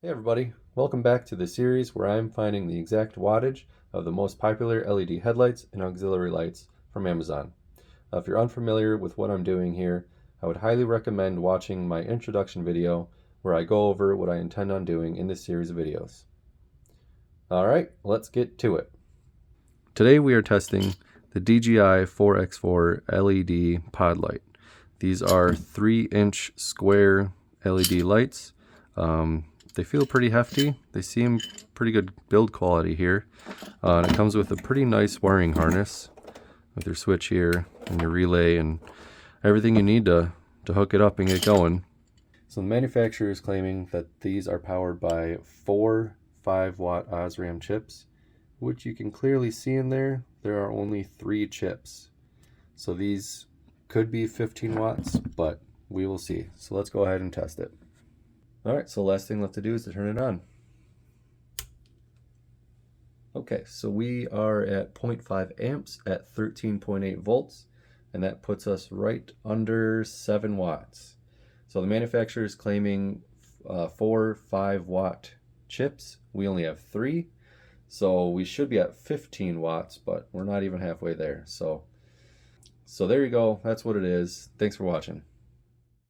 Hey everybody, welcome back to the series where I'm finding the exact wattage of the most popular LED headlights and auxiliary lights from Amazon. If you're unfamiliar with what I'm doing here, I would highly recommend watching my introduction video where I go over what I intend on doing in this series of videos. Alright, let's get to it. Today we are testing the DJI 4x4 LED pod light. These are 3-inch square LED lights. They feel pretty hefty. They seem pretty good build quality here. And it comes with a pretty nice wiring harness with your switch here and your relay and everything you need to hook it up and get going. So the manufacturer is claiming that these are powered by 4 5-watt Osram chips, which you can clearly see in there. There are only 3 chips. So these could be 15 watts, but we will see. So let's go ahead and test it. Alright, so last thing left to do is to turn it on. Okay, so we are at 0.5 amps at 13.8 volts, and that puts us right under 7 watts. So the manufacturer is claiming 4 5-watt chips. We only have 3, so we should be at 15 watts, but we're not even halfway there. So there you go, that's what it is. Thanks for watching.